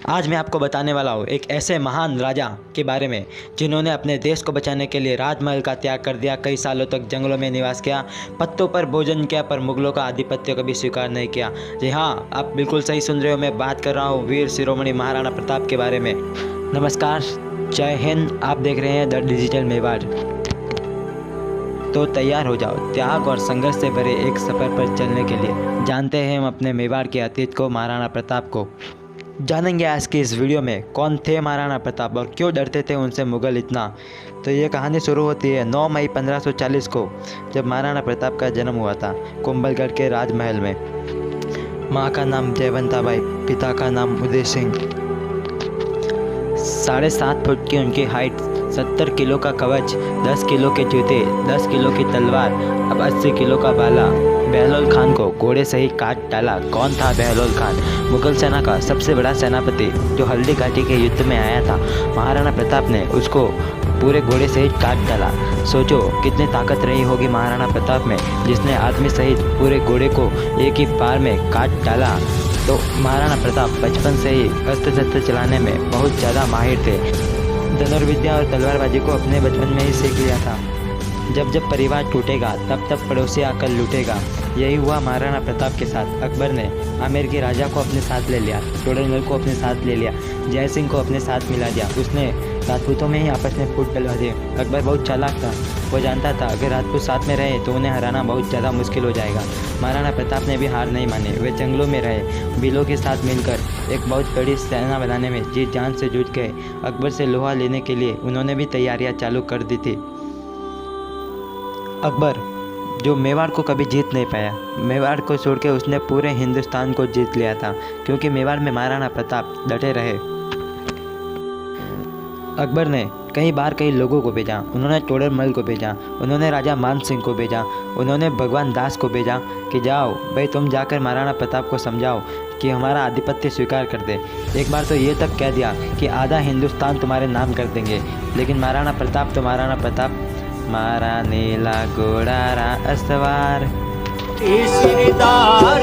आज मैं आपको बताने वाला हूँ एक ऐसे महान राजा के बारे में जिन्होंने अपने देश को बचाने के लिए राजमहल का त्याग कर दिया, कई सालों तक जंगलों में निवास किया, पत्तों पर भोजन किया, पर मुगलों का आधिपत्य कभी स्वीकार नहीं किया। जी हाँ, आप बिल्कुल सही सुन रहे हो, मैं बात कर रहा हूँ वीर शिरोमणि महाराणा प्रताप के बारे में। नमस्कार, जय हिंद। आप देख रहे हैं द डिजिटल मेवाड़। तो तैयार हो जाओ त्याग और संघर्ष से भरे एक सफ़र पर चलने के लिए। जानते हैं हम अपने मेवाड़ के अतीत को, महाराणा प्रताप को। जानेंगे आज की इस वीडियो में कौन थे महाराणा प्रताप और क्यों डरते थे उनसे मुगल इतना। तो ये कहानी शुरू होती है 9 मई 1540 को, जब महाराणा प्रताप का जन्म हुआ था कुंभलगढ़ के राजमहल में। माँ का नाम जयवंताबाई, पिता का नाम उदय सिंह। 7.5 फुट की उनकी हाइट, 70 किलो का कवच, 10 किलो के जूते, 10 किलो की तलवार, अब 80 किलो का भाला। बहलोल खान को घोड़े से ही काट डाला। कौन था बहलोल खान? मुगल सेना का सबसे बड़ा सेनापति जो हल्दी घाटी के युद्ध में आया था। महाराणा प्रताप ने उसको पूरे घोड़े से ही काट डाला। सोचो कितनी ताकत रही होगी महाराणा प्रताप में, जिसने आदमी सहित पूरे घोड़े को एक ही बार में काट डाला। तो महाराणा प्रताप बचपन से ही अस्त्र शस्त्र चलाने में बहुत ज़्यादा माहिर थे। धनुर्विद्या और तलवारबाजी को अपने बचपन में ही सीख लिया था। जब जब परिवार टूटेगा तब तब पड़ोसी आकर लूटेगा। यही हुआ महाराणा प्रताप के साथ। अकबर ने आमेर के राजा को अपने साथ ले लिया, टोडरमल को अपने साथ ले लिया, जय सिंह को अपने साथ मिला दिया। उसने राजपूतों में ही आपस में फूट डलवा दिए। अकबर बहुत चालाक था, वो जानता था अगर राजपूत साथ में रहे तो उन्हें हराना बहुत ज़्यादा मुश्किल हो जाएगा। महाराणा प्रताप ने भी हार नहीं मानी। वे जंगलों में रहे, बिलों के साथ मिलकर एक बहुत बड़ी सेना बनाने में जी जान से जुट गए। अकबर से लोहा लेने के लिए उन्होंने भी तैयारियाँ चालू कर दी थी। अकबर जो मेवाड़ को कभी जीत नहीं पाया, मेवाड़ को छोड़ के उसने पूरे हिंदुस्तान को जीत लिया था, क्योंकि मेवाड़ में महाराणा प्रताप डटे रहे। अकबर ने कई लोगों को भेजा। उन्होंने टोडरमल को भेजा, उन्होंने राजा मान सिंह को भेजा, उन्होंने भगवान दास को भेजा कि जाओ भाई तुम जाकर महाराणा प्रताप को समझाओ कि हमारा आधिपत्य स्वीकार कर दे। एक बार तो ये तक कह दिया कि आधा हिंदुस्तान तुम्हारे नाम कर देंगे। लेकिन महाराणा प्रताप मारा नीला घोड़ा असवार,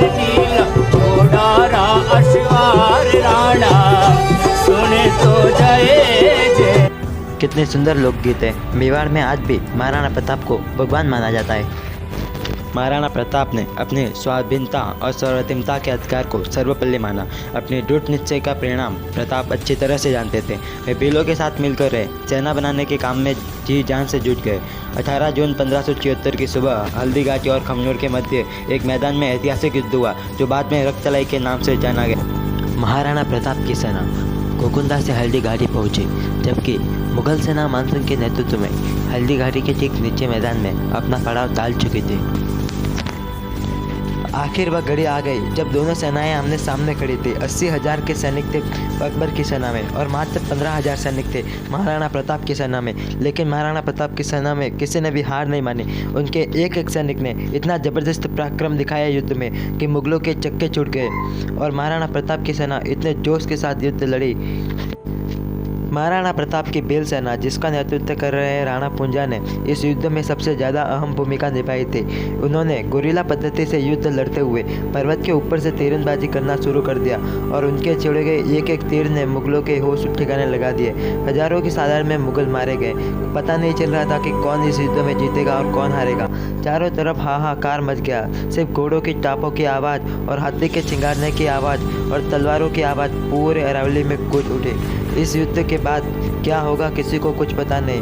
नीला घोड़ा असवार राणा सुने तो जय। कितने सुंदर लोकगीत है। मेवाड़ में आज भी महाराणा प्रताप को भगवान माना जाता है। महाराणा प्रताप ने अपने स्वाधीनता और सर्वोत्तमता के अधिकार को सर्वपल्ली माना। अपने दृढ़ निश्चय का परिणाम प्रताप अच्छी तरह से जानते थे। वे बिलों के साथ मिलकर रहे, सेना बनाने के काम में जी जान से जुट गए। 18 जून 1576 की सुबह हल्दी घाटी और खमनोर के मध्य एक मैदान में ऐतिहासिक युद्ध हुआ, जो बाद में रक्तलाई के नाम से जाना गया। महाराणा प्रताप की सेना गोकुंदा से हल्दी घाटी पहुंची, जबकि मुगल सेना मानसिंह के नेतृत्व में हल्दी घाटी के ठीक नीचे मैदान में अपना पड़ाव डाल चुकी थी। आखिर वह घड़ी आ गई जब दोनों सेनाएं आमने सामने खड़ी थी। 80,000 के सैनिक थे अकबर की सेना में और मात्र 15,000 सैनिक थे महाराणा प्रताप की सेना में। लेकिन महाराणा प्रताप की सेना में किसी ने भी हार नहीं मानी। उनके एक एक सैनिक ने इतना ज़बरदस्त पराक्रम दिखाया युद्ध में कि मुगलों के चक्के छूट गए और महाराणा प्रताप की सेना इतने जोश के साथ युद्ध लड़ी। महाराणा प्रताप की भील सेना, जिसका नेतृत्व कर रहे हैं राणा पुंजा, ने इस युद्ध में सबसे ज़्यादा अहम भूमिका निभाई थी। उन्होंने गुरिल्ला पद्धति से युद्ध लड़ते हुए पर्वत के ऊपर से तीरंदाजी करना शुरू कर दिया और उनके छोड़े गए एक एक तीर ने मुगलों के होश ठिकाने लगा दिए। हजारों की तादाद में मुगल मारे गए। पता नहीं चल रहा था कि कौन इस युद्ध में जीतेगा और कौन हारेगा। चारों तरफ हाहाकार मच गया। सिर्फ घोड़ों की टापों की आवाज़ और हाथी के चिंगारने की आवाज़ और तलवारों की आवाज़ पूरे अरावली में गूंज उठी। इस युद्ध के बाद क्या होगा किसी को कुछ पता नहीं।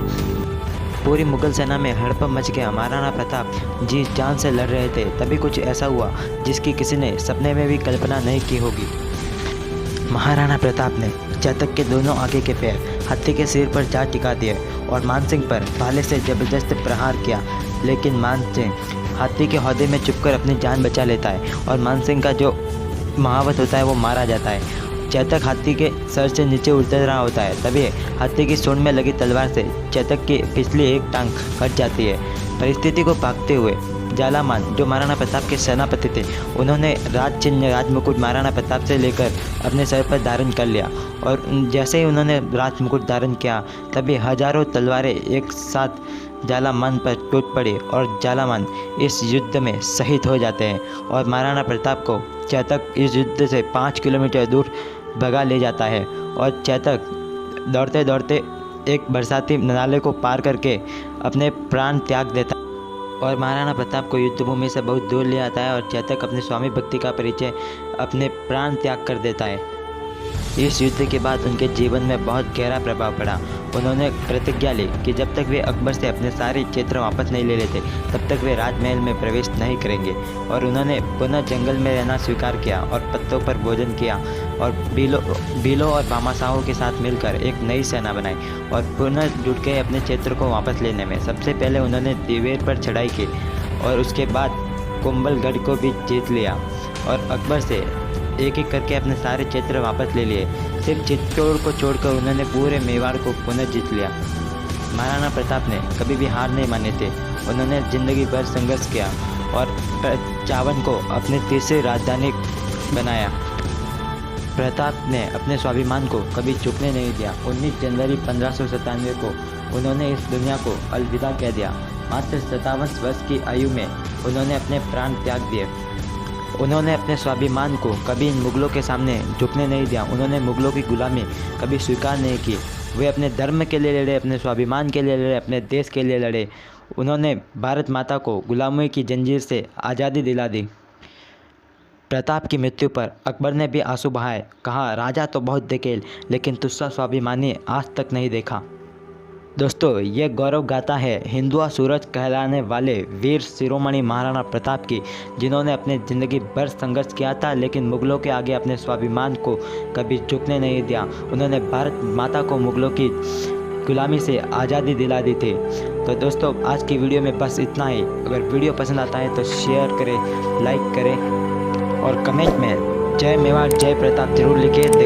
पूरी मुगल सेना में हड़कंप मच गया। महाराणा प्रताप जी जान से लड़ रहे थे, तभी कुछ ऐसा हुआ जिसकी किसी ने सपने में भी कल्पना नहीं की होगी। महाराणा प्रताप ने चेतक के दोनों आगे के पैर हाथी के सिर पर जा टिका दिए और मानसिंह पर भाले से जबरदस्त प्रहार किया। लेकिन मानसिंह हाथी के हौदे में चुपकर अपनी जान बचा लेता है और मानसिंह का जो महावत होता है वो मारा जाता है। चेतक हाथी के सर से नीचे उतर रहा होता है, तभी हाथी की सूंड में लगी तलवार से चेतक की पिछली एक टांग कट जाती है। परिस्थिति को भागते हुए जालामान, जो महाराणा प्रताप के सेनापति थे, उन्होंने राज चिन्ह राज मुकुट महाराणा प्रताप से लेकर अपने सर पर धारण कर लिया और जैसे ही उन्होंने राज मुकुट धारण किया तभी हजारों तलवारें एक साथ जालामान पर टूट पड़ी और जालामान इस युद्ध में शहीद हो जाते हैं और महाराणा प्रताप को चेतक इस युद्ध से 5 किलोमीटर दूर भगा ले जाता है और चेतक दौड़ते दौड़ते एक बरसाती नाले को पार करके अपने प्राण त्याग देता है और महाराणा प्रताप को युद्धभूमि से बहुत दूर ले आता है और चेतक अपने स्वामी भक्ति का परिचय अपने प्राण त्याग कर देता है। इस युद्ध के बाद उनके जीवन में बहुत गहरा प्रभाव पड़ा। उन्होंने प्रतिज्ञा ली कि जब तक वे अकबर से अपने सारे क्षेत्र वापस नहीं ले लेते तब तक वे राजमहल में प्रवेश नहीं करेंगे और उन्होंने पुनः जंगल में रहना स्वीकार किया और पत्तों पर भोजन किया और भीलों और भामाशाहों के साथ मिलकर एक नई सेना बनाई और पुनः जुट गए अपने क्षेत्र को वापस लेने में। सबसे पहले उन्होंने दिवेर पर चढ़ाई की और उसके बाद कुंभलगढ़ को भी जीत लिया और अकबर से एक एक करके अपने सारे क्षेत्र वापस ले लिए। सिर्फ चित्तौड़ को छोड़कर उन्होंने पूरे मेवाड़ को पुनः जीत लिया। महाराणा प्रताप ने कभी भी हार नहीं मानी थी। उन्होंने जिंदगी भर संघर्ष किया और चावन को अपनी तीसरी राजधानी बनाया। प्रताप ने अपने स्वाभिमान को कभी झुकने नहीं दिया। 19 जनवरी 1597 को उन्होंने इस दुनिया को अलविदा कह दिया। मात्र 57 वर्ष की आयु में उन्होंने अपने प्राण त्याग दिए। उन्होंने अपने स्वाभिमान को कभी इन मुगलों के सामने झुकने नहीं दिया। उन्होंने मुगलों की गुलामी कभी स्वीकार नहीं की। वे अपने धर्म के लिए लड़े, अपने स्वाभिमान के लिए लड़े, अपने देश के लिए लड़े। उन्होंने भारत माता को गुलामी की जंजीर से आज़ादी दिला दी। प्रताप की मृत्यु पर अकबर ने भी आंसू बहाए। कहा, राजा तो बहुत देखे लेकिन तुझसा स्वाभिमानी आज तक नहीं देखा। दोस्तों, ये गौरव गाथा है हिंदुआ सूरज कहलाने वाले वीर शिरोमणि महाराणा प्रताप की, जिन्होंने अपने ज़िंदगी भर संघर्ष किया था लेकिन मुगलों के आगे अपने स्वाभिमान को कभी झुकने नहीं दिया। उन्होंने भारत माता को मुगलों की गुलामी से आज़ादी दिला दी थी। तो दोस्तों, आज की वीडियो में बस इतना ही। अगर वीडियो पसंद आता है तो शेयर करें, लाइक करें और कमेंट में जय मेवाड़ जय प्रताप जरूर लिखें।